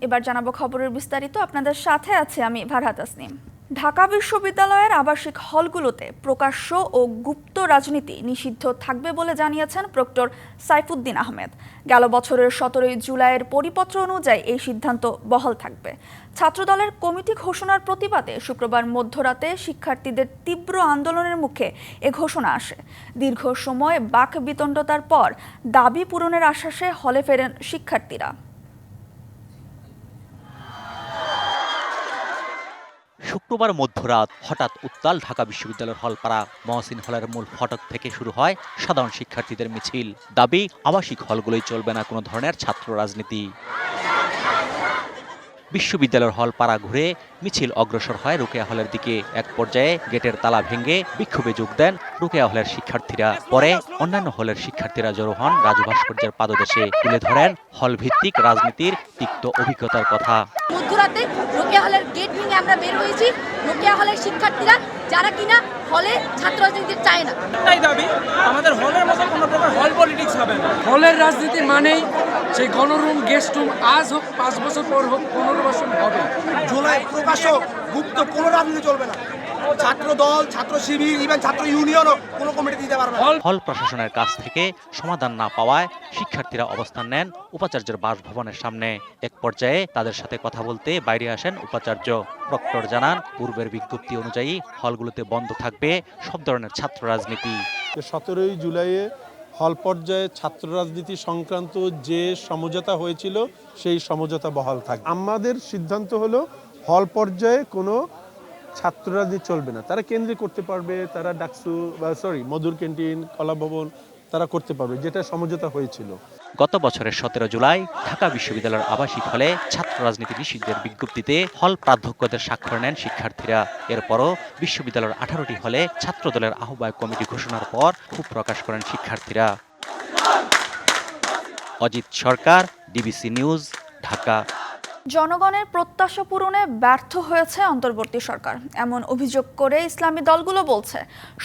এবার জানাবো খবরের বিস্তারিত। আপনাদের সাথে আছে আমি ফারহাত তাসনিম। ঢাকা বিশ্ববিদ্যালয়ের আবাসিক হলগুলোতে প্রকাশ্য ও গুপ্ত রাজনীতি নিষিদ্ধ থাকবে বলে জানিয়েছেন প্রক্টর সাইফুদ্দিন আহমেদ। গেল বছরের 17 জুলাইয়ের পরিপত্র অনুযায়ী এই সিদ্ধান্ত বহাল থাকবে। ছাত্রদলের কমিটি ঘোষণার প্রতিবাদে শুক্রবার মধ্যরাতে শিক্ষার্থীদের তীব্র আন্দোলনের মুখে এ ঘোষণা আসে। দীর্ঘ সময় বাক বিতণ্ডতার পর দাবি পূরণের আশ্বাসে হলে ফেরেন শিক্ষার্থীরা। শুক্রবার মধ্যরাত হঠাৎ উত্তাল ঢাকা বিশ্ববিদ্যালয়ের হলপাড়া। মহসিন হলের মূল ফটক থেকে শুরু হয় সাধারণ শিক্ষার্থীদের মিছিল। দাবি, আবাসিক হলগুলোই চলবে না কোনো ধরনের ছাত্র রাজনীতি। বিশ্ববিদ্যালয়ের হলপাড়া ঘুরে মিছিল অগ্রসর হয় রোকেয়া হলের দিকে। এক পর্যায়ে গেটের তালা ভেঙে বিক্ষোভে যোগ দেন রোকেয়া হলের শিক্ষার্থীরা। পরে অন্যান্য হলের শিক্ষার্থীরা জড়ো হন রাজু ভাস্কর্যের পাদদেশে। তুলে ধরেন হল ভিত্তিক রাজনীতির তিক্ত অভিজ্ঞতার কথা। মধ্যরাতে রোকেয়া হলের গেট ভেঙে আমরা বের হয়েছি। রোকেয়া হলের শিক্ষার্থীরা যারা কিনা হলে ছাত্র রাজনীতি চায় না, তাই দাবি আমাদের হলের মতো কোনো প্রকার হল পলিটিক্স হবে না। হলের রাজনীতি মানেই সেই গণরুম গেস্ট রুম আজ হোক 5 বছর পর হোক 15 বছর হবে। জুলাই প্রকাশ্য গুপ্ত কোনো রাজনীতি চলবে না। ছাত্র দল, ছাত্র শিবির, ইভেন ছাত্র ইউনিয়নও কোনো কমিটি দিতে পারবে না। হল প্রশাসনের কাছ থেকে সমাধান না পাওয়ায় শিক্ষার্থীরা অবস্থান নেন উপাচার্যের বাসভবনের সামনে। এক পর্যায়ে তাদের সাথে কথা বলতে বাইরে আসেন উপাচার্য। প্রক্টর জানান, পূর্বের বিজ্ঞপ্তি অনুযায়ী হলগুলোতে বন্ধ থাকবে সব ধরনের ছাত্র রাজনীতি। 17 জুলাইয়ে হল পর্যায়ে ছাত্র রাজনীতি সংক্রান্ত যে সমঝোতা হয়েছিল সেই সমঝোতা বহাল থাকবে। আমাদের সিদ্ধান্ত হলো হল পর্যায়ে কোনো ছাত্র রাজনীতি চলবে না। তারা কেন্দ্রে করতে পারবে, তারা ডাকসু মধুর ক্যান্টিন, কলা ভবন তারা করতে পারবে, যেটা সমঝোতা হয়েছিল। গত বছরের 17 জুলাই ঢাকা বিশ্ববিদ্যালয়ের আবাসিক হলে ছাত্র রাজনীতি নিষিদ্ধের বিজ্ঞপ্তিতে হল প্রাধ্যক্ষদের স্বাক্ষর নেন শিক্ষার্থীরা। এরপরও বিশ্ববিদ্যালয়ের 18টি হলে ছাত্রদলের আহ্বায়ক কমিটি ঘোষণার পর ক্ষোভ প্রকাশ করেন শিক্ষার্থীরা। অজিত সরকার, ডিবিসি নিউজ, ঢাকা। জনগণের প্রত্যাশা পূরণে ব্যর্থ হয়েছে অন্তর্বর্তী সরকার, এমন অভিযোগ করে ইসলামী দলগুলো বলছে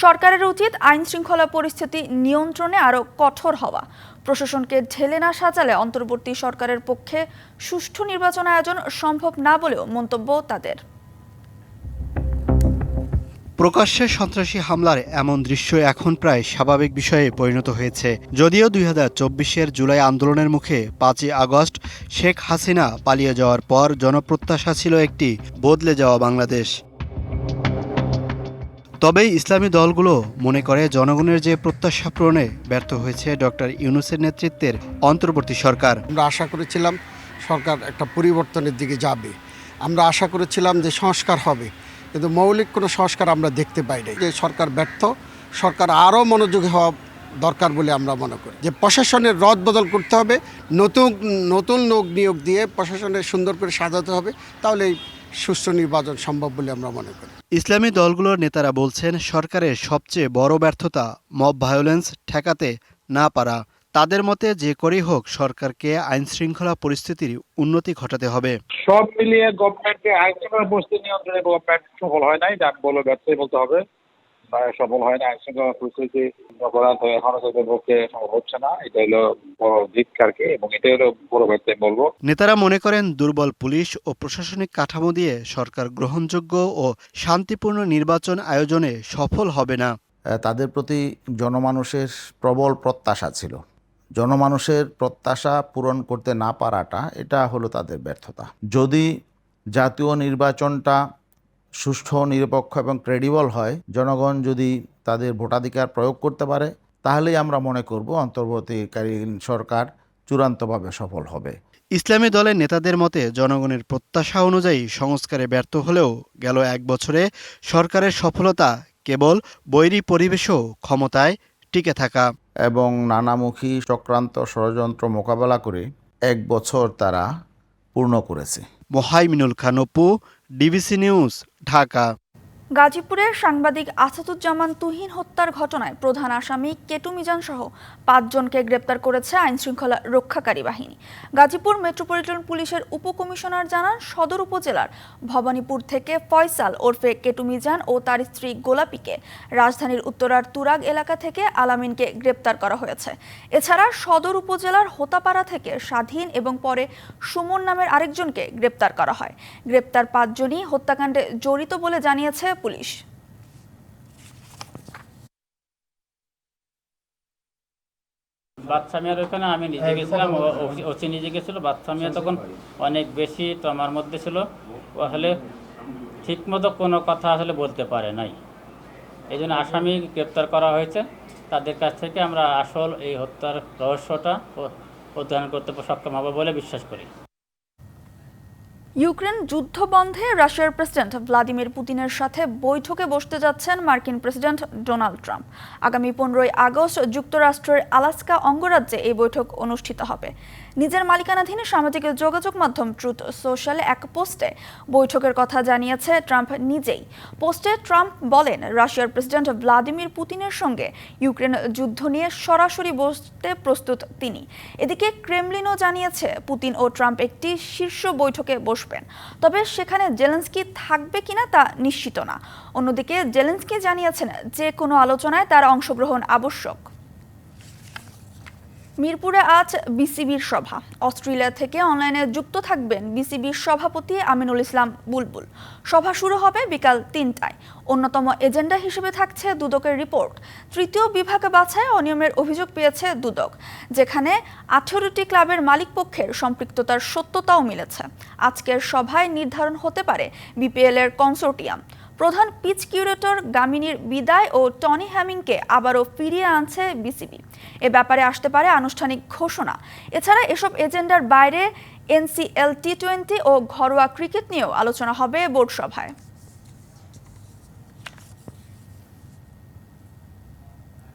সরকারের উচিত আইন শৃঙ্খলা পরিস্থিতি নিয়ন্ত্রণে আরও কঠোর হওয়া। প্রশাসনকে ঢেলে না সাজালে অন্তর্বর্তী সরকারের পক্ষে সুষ্ঠু নির্বাচন আয়োজন সম্ভব না বলেও মন্তব্য তাদের। প্রকাশ্যে সন্ত্রাসী হামলার এমন দৃশ্য এখন প্রায় স্বাভাবিক বিষয়ে পরিণত হয়েছে। যদিও 2024-এর জুলাই আন্দোলনের মুখে 5ই আগস্ট শেখ হাসিনা পালিয়ে যাওয়ার পর জনপ্রত্যাশা ছিল একটি বদলে যাওয়া বাংলাদেশ। তবে ইসলামী দলগুলো মনে করে জনগণের যে প্রত্যাশা পূরণে ব্যর্থ হয়েছে ডক্টর ইউনূসের নেতৃত্বের অন্তর্বর্তী সরকার। আমরা আশা করেছিলাম সরকার একটা পরিবর্তনের দিকে যাবে। আমরা আশা করেছিলাম যে সংস্কার হবে, কিন্তু মৌলিক কোনো সংস্কার আমরা দেখতে পাই নাই। যে সরকার ব্যর্থ, সরকার আরও মনোযোগী হওয়া দরকার বলে আমরা মনে করি। যে প্রশাসনের রদ বদল করতে হবে, নতুন লোক নিয়োগ দিয়ে প্রশাসনের সুন্দর করে সাজাতে হবে, তাহলে সুষ্ঠু নির্বাচন সম্ভব বলে আমরা মনে করি। ইসলামী দলগুলোর নেতারা বলছেন সরকারের সবচেয়ে বড় ব্যর্থতা মব ভায়োলেন্স ঠেকাতে না পারা। তাদের মতে যে করেই হোক সরকারকে আইন শৃঙ্খলা পরিস্থিতির উন্নতি ঘটাতে হবে। সব মিলিয়ে গভর্নমেন্টকে আইন শৃঙ্খলা পরিস্থিতি নিয়ন্ত্রণে গভর্নমেন্ট সফল হয় নাই, যা বলে ব্যর্থই বলতে হবে। সফল হয় না, আইন শৃঙ্খলা পরিস্থিতি অপরাধ এখনো তাদের পক্ষে সম্ভব হচ্ছে না। এটা হলো বড় ধিক্কারকে, এবং এটা হলো বড় ব্যর্থ বলবো। নেতারা মনে করেন দুর্বল পুলিশ ও প্রশাসনিক কাঠামো দিয়ে সরকার গ্রহণযোগ্য ও শান্তিপূর্ণ নির্বাচন আয়োজনে সফল হবে না। তাদের প্রতি জনমানুষের প্রবল প্রত্যাশা ছিল। জনমানুষের প্রত্যাশা পূরণ করতে না পারাটা এটা হলো তাদের ব্যর্থতা। যদি জাতীয় নির্বাচনটা সুষ্ঠু, নিরপেক্ষ এবং ক্রেডিবল হয়, জনগণ যদি তাদের ভোটাধিকার প্রয়োগ করতে পারে, তাহলেই আমরা মনে করব অন্তর্বর্তীকালীন সরকার চূড়ান্তভাবে সফল হবে। ইসলামী দলের নেতাদের মতে জনগণের প্রত্যাশা অনুযায়ী সংস্কারে ব্যর্থ হলেও গেল 1 বছরে সরকারের সফলতা কেবল বৈরী পরিবেশেও ক্ষমতায় টিকে থাকা এবং নানামুখী চক্রান্ত ষড়যন্ত্র মোকাবেলা করে 1 বছর তারা পূর্ণ করেছে। Mohaiminul Khan Apu, DBC news, Dhaka. গাজীপুরের সাংবাদিক আসাদুজ্জামান তুহিন হত্যার ঘটনায় প্রধান আসামি কেটু মিজান সহ 5 জনকে গ্রেপ্তার করেছে আইনশৃঙ্খলা রক্ষাকারী বাহিনী। গাজীপুর মেট্রোপলিটন পুলিশের উপকমিশনার জানান, সদর উপজেলার ভবানীপুর থেকে ফয়সাল ওরফে কেটু মিজান ও তার স্ত্রী গোলাপীকে, রাজধানীর উত্তরার তুরাগ এলাকা থেকে আলামিনকে গ্রেপ্তার করা হয়েছে। এছাড়া সদর উপজেলার হোতাপাড়া থেকে স্বাধীন এবং পরে সুমন নামের আরেকজনকে গ্রেপ্তার করা হয়। গ্রেপ্তার 5 জনই হত্যাকাণ্ডে জড়িত বলে জানিয়েছে পুলিশ। বাচ্চা মেয়ের ওখানে আমি নিজে গেছিলাম, ওসি নিজে গেছিল। বাচ্চা মেয়ে তখন অনেক বেশি ট্রমার মধ্যে ছিল, আসলে ঠিক মতো কোনো কথা আসলে বলতে পারে নাই। এই জন্য আসামি গ্রেপ্তার করা হয়েছে। তাদের কাছ থেকে আমরা আসল এই হত্যার রহস্যটা অধ্যয়ন করতে সক্ষম হবে বলে বিশ্বাস করি। ইউক্রেন যুদ্ধ বন্ধে রাশিয়ার প্রেসিডেন্ট ভ্লাদিমির পুতিনের সাথে বৈঠকে বসতে যাচ্ছেন মার্কিন প্রেসিডেন্ট ডোনাল্ড ট্রাম্প। আগামী 15 আগস্ট যুক্তরাষ্ট্রের আলাস্কা অঙ্গরাজ্যে এই বৈঠক অনুষ্ঠিত হবে। নিজের মালিকানাধীন সামাজিক যোগাযোগ মাধ্যম ট্রুথ সোশ্যালে এক পোস্টে বৈঠকের কথা জানিয়েছে ট্রাম্প নিজেই। পোস্টে ট্রাম্প বলেন, রাশিয়ার প্রেসিডেন্ট ভ্লাদিমির পুতিনের সঙ্গে ইউক্রেন যুদ্ধ নিয়ে সরাসরি বসতে প্রস্তুত তিনি। এদিকে ক্রেমলিনও জানিয়েছে পুতিন ও ট্রাম্প একটি শীর্ষ বৈঠকে বসবেন, তবে সেখানে জেলেনস্কি থাকবে কিনা তা নিশ্চিত না। অন্যদিকে জেলেনস্কি জানিয়েছেন যে কোনো আলোচনায় তার অংশগ্রহণ আবশ্যক। মিরপুরে আজ বিসিবির সভা। অস্ট্রেলিয়া থেকে অনলাইনে যুক্ত থাকবেন বিসিবির সভাপতি আমিনুল ইসলাম বুলবুল। সভা শুরু হবে বিকাল 3টায়। অন্যতম এজেন্ডা হিসেবে থাকছে দুদকের রিপোর্ট। তৃতীয় বিভাগ বাছাই অনিয়মের অভিযোগ পেয়েছে দুদক, যেখানে 18টি ক্লাবের মালিকপক্ষের সম্পৃক্ততার সত্যতাও মিলেছে। আজকের সভায় নির্ধারণ হতে পারে বিপিএল এর কনসোর্টিয়াম। প্রধান পিচ কিউরেটর গামিনীর বিদায় ও টনি হ্যামিংকে আবারও ফিরিয়ে আনছে বিসিবি। এ ব্যাপারে আসতে পারে আনুষ্ঠানিক ঘোষণা। এছাড়া এসব এজেন্ডার বাইরে এনসিএল টি-20 ও ঘরোয়া ক্রিকেট নিয়েও আলোচনা হবে বোর্ড সভায়।